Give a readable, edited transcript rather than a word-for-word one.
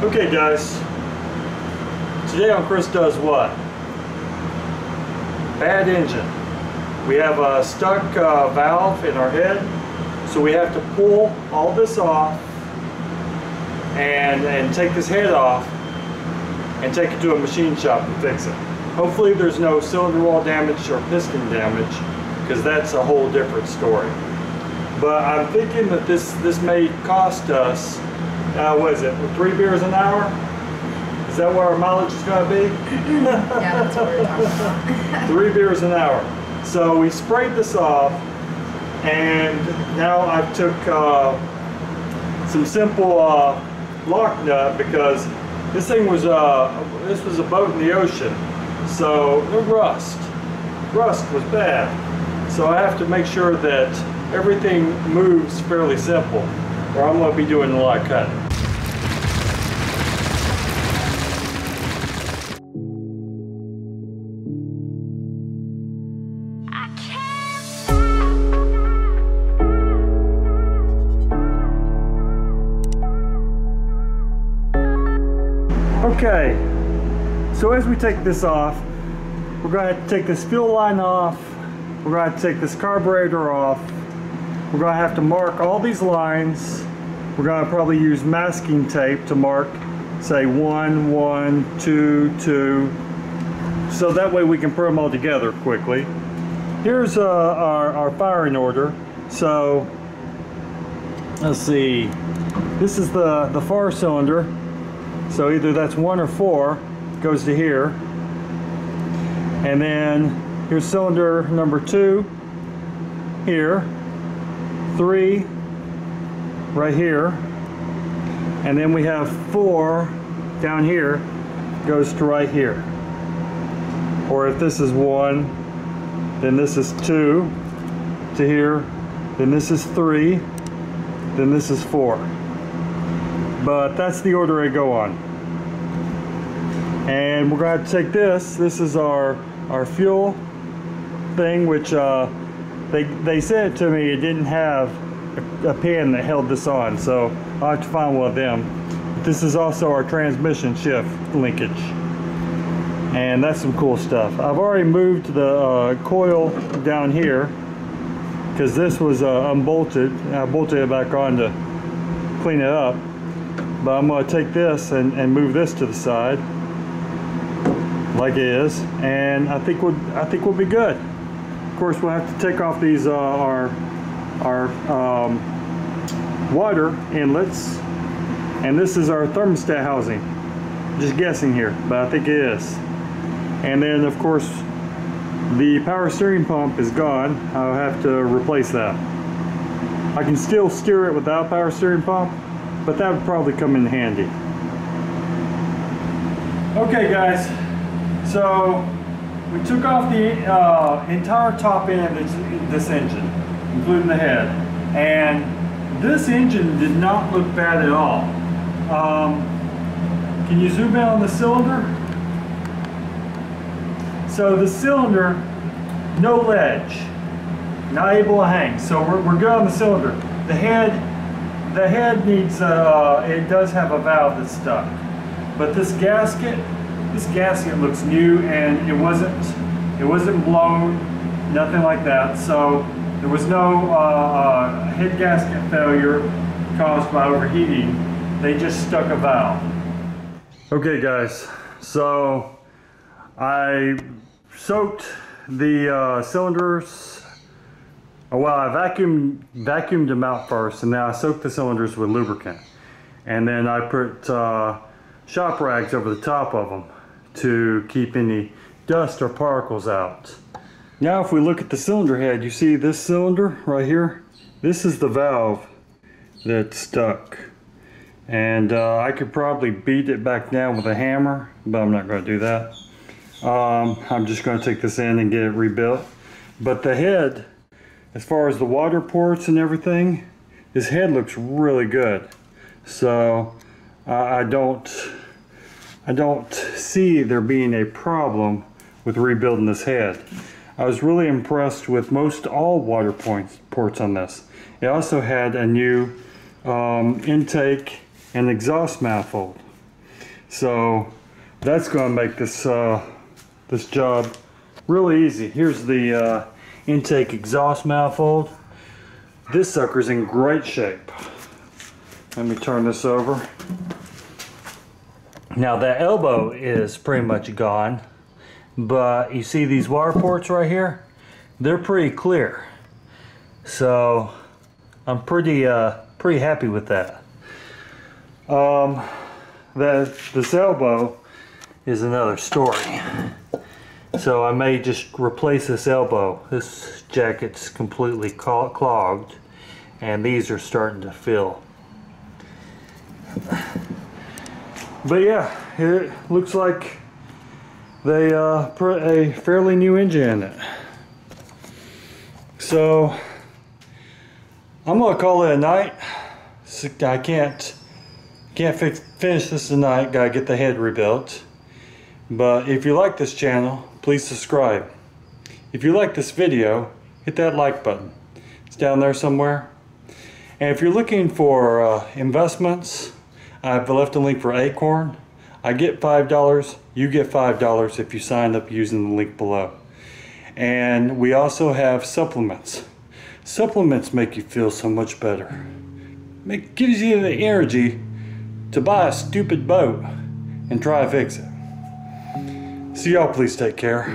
Okay guys, today on Chris Does What? Bad engine. We have a stuck valve in our head, so we have to pull all this off and take this head off and take it to a machine shop and fix it. Hopefully there's no cylinder wall damage or piston damage, because that's a whole different story. But I'm thinking that this may cost us, what is it, 3 beers an hour? Is that what our mileage is going to be? Yeah, that's what we're talking about. 3 beers an hour. So we sprayed this off, and now I took some simple lock nut, because this thing was this was a boat in the ocean, so the rust was bad. So I have to make sure that everything moves fairly simple, or I'm going to be doing a lot of cutting. Okay, so as we take this off, we're going to have to take this fuel line off, we're going to have to take this carburetor off, we're going to have to mark all these lines, we're going to probably use masking tape to mark, say 1, 1, 2, 2, so that way we can put them all together quickly. Here's our firing order. So let's see, this is the far cylinder. So either that's 1 or 4 goes to here, and then here's cylinder number 2 here, 3 right here, and then we have 4 down here goes to right here. Or if this is 1, then this is 2 to here, then this is 3, then this is 4. But that's the order I go on. And we're going to take this is our fuel thing, which they said to me it didn't have a pin that held this on, so I'll have to find one of them. This is also our transmission shift linkage, and that's some cool stuff. I've already moved the coil down here because this was unbolted. I bolted it back on to clean it up. But I'm going to take this and move this to the side like it is, and I think we'll be good. Of course, we'll have to take off these our water inlets, and this is our thermostat housing. Just guessing here, but I think it is. And then of course the power steering pump is gone. I'll have to replace that. I can still steer it without power steering pump, but that would probably come in handy. Okay guys, so we took off the entire top end of this engine, including the head, and this engine did not look bad at all. Can you zoom in on the cylinder? So the cylinder, no ledge, not able to hang, so we're good on the cylinder. The head needs, it does have a valve that's stuck. But this gasket looks new, and it wasn't blown, nothing like that. So there was no head gasket failure caused by overheating. They just stuck a valve. Okay guys, so I soaked the cylinders. Well, I vacuumed them out first, and then I soaked the cylinders with lubricant, and then I put shop rags over the top of them to keep any dust or particles out. Now if we look at the cylinder head, you see this cylinder right here? This is the valve that's stuck, and I could probably beat it back down with a hammer, but I'm not going to do that. I'm just going to take this in and get it rebuilt. But the head, as far as the water ports and everything, this head looks really good. So I don't see there being a problem with rebuilding this head. I was really impressed with most all water ports on this. It also had a new intake and exhaust manifold. So that's going to make this this job really easy. Here's the intake exhaust manifold. This sucker's in great shape. Let me turn this over. Now the elbow is pretty much gone, but you see these water ports right here? They're pretty clear. So I'm pretty happy with that. This elbow is another story. So I may just replace this elbow. This jacket's completely clogged, and these are starting to fill. But yeah, it looks like they put a fairly new engine in it. So I'm gonna call it a night. I can't finish this tonight. Gotta get the head rebuilt. But if you like this channel, please subscribe. If you like this video, hit that like button. It's down there somewhere. And if you're looking for investments, I've left a link for Acorn. I get $5. You get $5 if you sign up using the link below. And we also have supplements. Supplements make you feel so much better. It gives you the energy to buy a stupid boat and try to fix it. So y'all please take care.